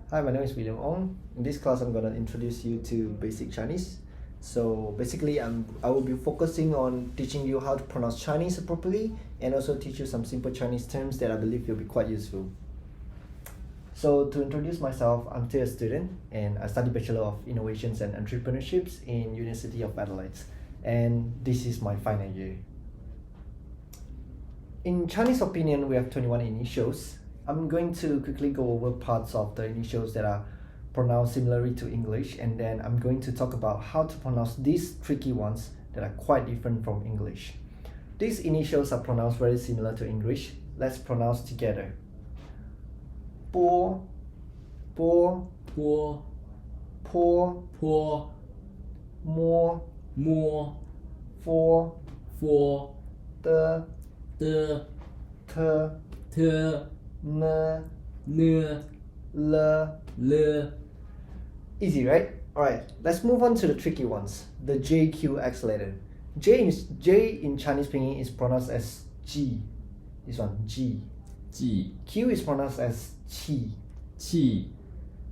Hi, my name is William Ong. In this class, I'm gonna introduce you to basic Chinese. So basically, I will be focusing on teaching you how to pronounce Chinese properly and also teach you some simple Chinese terms that I believe will be quite useful. So to introduce myself, I'm still a student and I study Bachelor of Innovations and Entrepreneurships in University of Adelaide. And this is my final year. In Chinese opinion, we have 21 initials. I'm going to quickly go over parts of the initials that are pronounced similarly to English, and then I'm going to talk about how to pronounce these tricky ones that are quite different from English. These initials are pronounced very similar to English. Let's pronounce together. Bo, bo, 波 po, 坡 mo, 摸 fo, 佛 de, 的 te, 特 ne, 呢 le. 了 Easy, right? Alright, let's move on to the tricky ones. The JQX letter. J in Chinese pinyin is pronounced as G. This one, G. 记 Q is pronounced as Qi. 气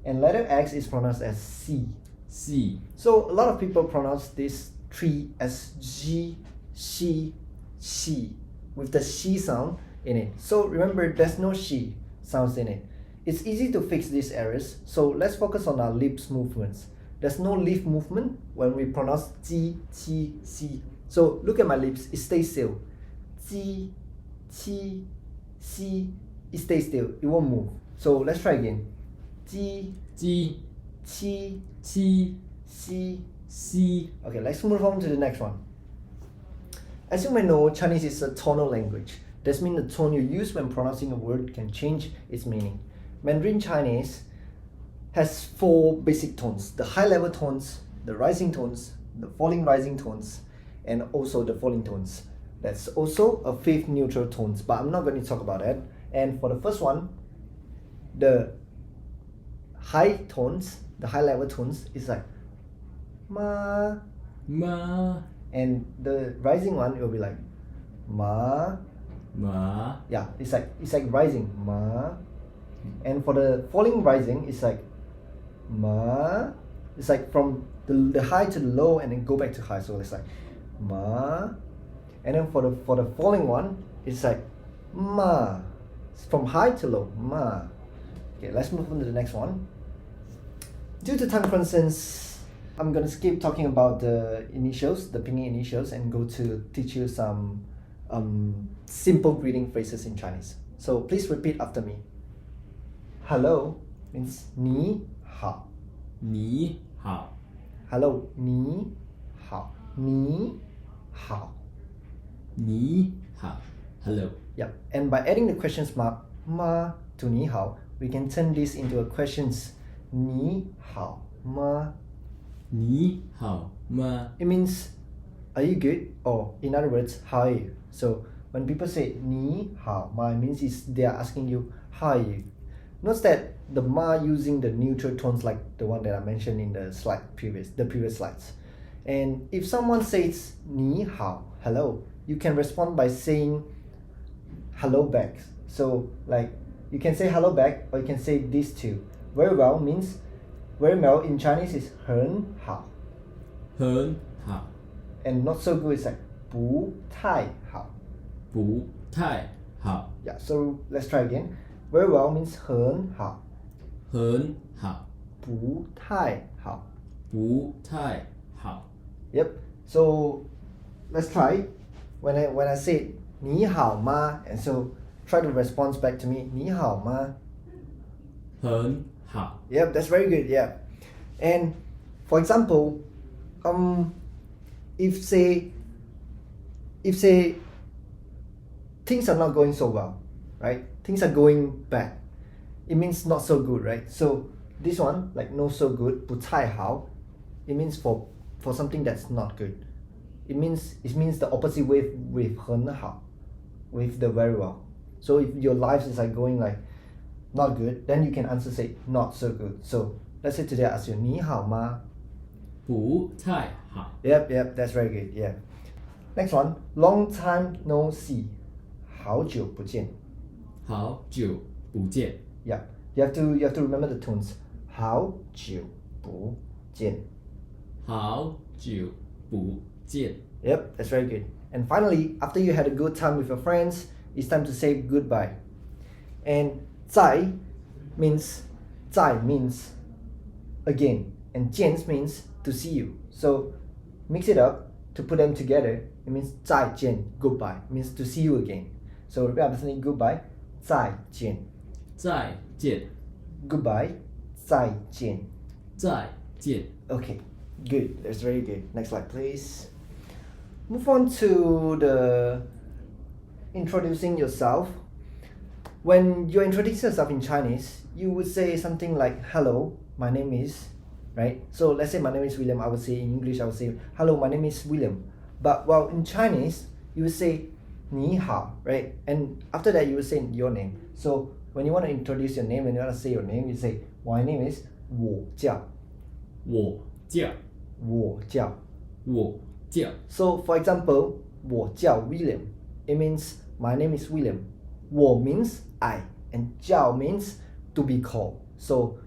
And letter X is pronounced as C. 细 So a lot of people pronounce this three as G, Xi, Xi, with the Xi sound in it. So remember, there's no Xi sounds in it. It's easy to fix these errors, so let's focus on our lips movements. There's no lip movement when we pronounce Ji, Qi, Xi. So look at my lips, it stays still. Ji, Qi, Xi, it stays still, it won't move. So let's try again. Ji, 鸡 Qi, 七 Xi. 西 Okay, let's move on to the next one. As you may know, Chinese is a tonal language. This means the tone you use when pronouncing a word can change its meaning. Mandarin Chinese has four basic tones: the high level tones, the rising tones, the falling rising tones, and also the falling tones. That's also a fifth neutral tones, but I'm not going to talk about that. And for the first one, the high tones, the high level tones is like ma, 妈 and the rising one will be like ma. 妈 Yeah, it's like rising ma. And for the falling rising, it's like ma. It's like from the high to the low and then go back to high. So it's like ma. And then for the falling one, it's like ma. It's from high to low, ma. Okay, let's move on to the next one. Due to time constraints, I'm gonna skip talking about the initials, the pinyin initials, and go to teach you some simple greeting phrases in Chinese. So please repeat after me. Hello means 你好. 你好 Hello, 你好. 你好. 你好 hello Yep. And by adding the questions mark ma to 你好, we can turn this into a questions. 你好吗? 你好吗 It means, are you good? Or in other words, how are you? So when people say 你好吗, it means they are asking you, how are you? Notice that the ma using the neutral tones like the one that I mentioned in the previous slides. And if someone says 你好, hello, you can respond by saying hello back. So like you can say hello back, or you can say this too. Very well means very well in Chinese is 很好. 很好 And not so good is like 不太好. 不太好 Yeah, so let's try again. Very well means 很好,很好不太好. 不太好 Yep. So let's try. When I say 你好吗, and so try to respond back to me. 你好吗?很好 Yep, that's very good. Yeah. And for example, if say things are not going so well, right? Things are going bad. It means not so good, right? So this one, like not so good, 不太好, it means for something that's not good. It means the opposite with 很好, with the very well. So if your life is like going like not good, then you can answer say not so good. So let's say today I ask you 你好吗? 不太好 Yep, that's very good. Yeah. Next one, long time no see. 好久不见. 好久不见 Yeah. You have to remember the tones. 好久不见. 好久不见. Yep, that's very good. And finally, after you had a good time with your friends, it's time to say goodbye. And 再 means again, and 见 means to see you. So mix it up to put them together. It means 再见, goodbye, means to see you again. So repeat after me, goodbye, 再见. 再见. Goodbye, 再见. 再见. Okay, good. That's very good. Next slide, please. Move on to the introducing yourself. When you introduce yourself in Chinese, you would say something like, hello, my name is, right? So let's say my name is William. I would say in English, I would say, hello, my name is William. But while in Chinese, you would say, 你好, right? And after that, you would say your name. So when you want to introduce your name, when you want to say your name, you say, my name is 我叫.我叫. 我叫. 我叫. So for example, 我叫 William. It means my name is William. 我 means I, and 叫 means to be called. So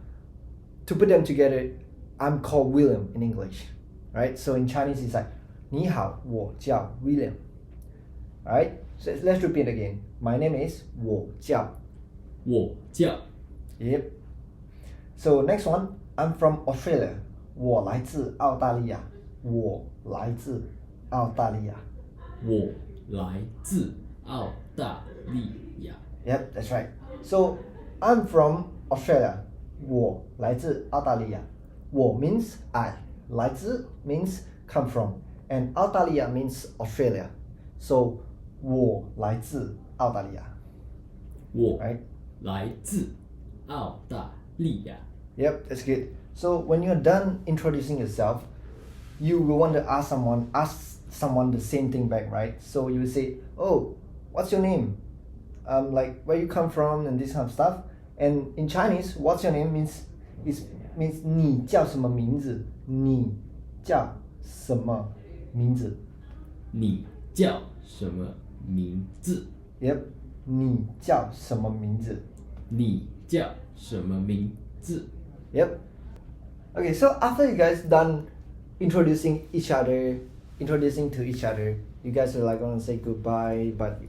to put them together, I'm called William in English, right? So in Chinese, it's like 你好,我叫 William. Alright, so let's repeat again. My name is 我叫.我叫. Yep. So next one, I'm from Australia. 我来自澳大利亚. 我来自澳大利亚. 我来自澳大利亚. Yep, that's right. So I'm from Australia. 我来自澳大利亚. 我 means I. 来自 means come from. And 澳大利亚 means Australia. So 我来自澳大利亚. 我 Right? 来自澳大利亚. Yep, that's good. So when you're done introducing yourself, you will want to ask someone the same thing back, right? So you will say, oh, what's your name? Like where you come from and this kind of stuff. And in Chinese, what's your name means 你叫什么名字? 你叫什么名字? 你叫什么名字? Yep, 你叫什么名字? 你叫什么名字? Yep. Okay, so after you guys done introducing to each other, you guys are like gonna say goodbye, but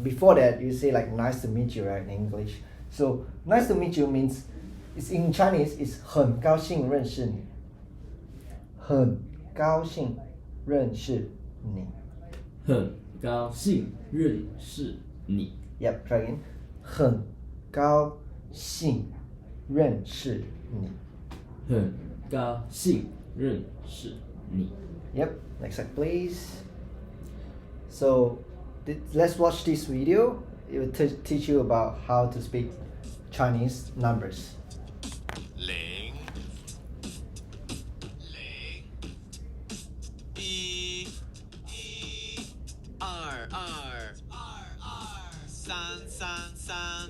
before that you say like nice to meet you, right, in English. So nice to meet you means it's in Chinese is 很高兴认识你. 很高兴认识你. 很高兴认识你. Yep, try again. 很高兴认识你. 很高兴认识你. Yep, next slide please. So let's watch this video. It will teach you about how to speak Chinese numbers. 零一二三四五六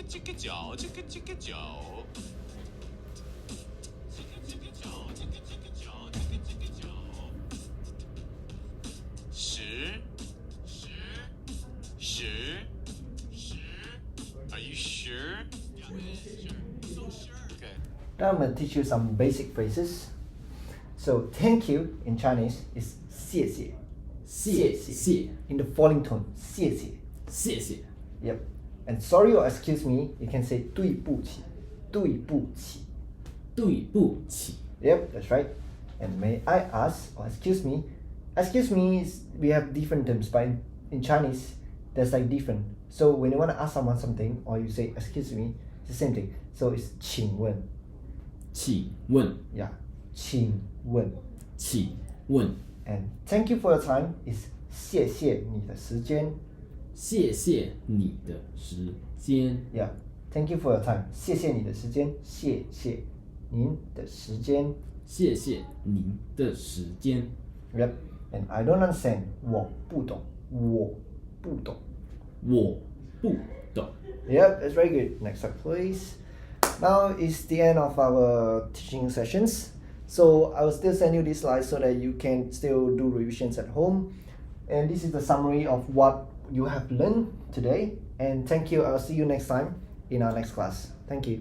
这个九十 Are you sure? Yeah, sure. So sure. Okay. Now I'm going to teach you some basic phrases. So thank you in Chinese is 谢谢.谢谢. In the falling tone, 谢谢. 谢谢. Yep. And sorry or excuse me, you can say 对不起. 对不起. 对不起. Yep, that's right. And may I ask, or excuse me is, we have different terms, but in Chinese, there's like different. So when you want to ask someone something, or you say excuse me, it's the same thing. So it's 请问. 请问. Yeah, 请问.请问 And thank you for your time is 谢谢你的时间。谢谢你的时间。 Yeah, thank you for your time. 谢谢你的时间，谢谢您的时间。谢谢您的时间。 Yep, and I don't understand. 我不懂，我不懂。我不懂。 Yep, that's very good. Next slide, please. Now is the end of our teaching sessions. So I will still send you these slides so that you can still do revisions at home. And this is the summary of what you have learned today. And thank you. I'll see you next time in our next class. Thank you.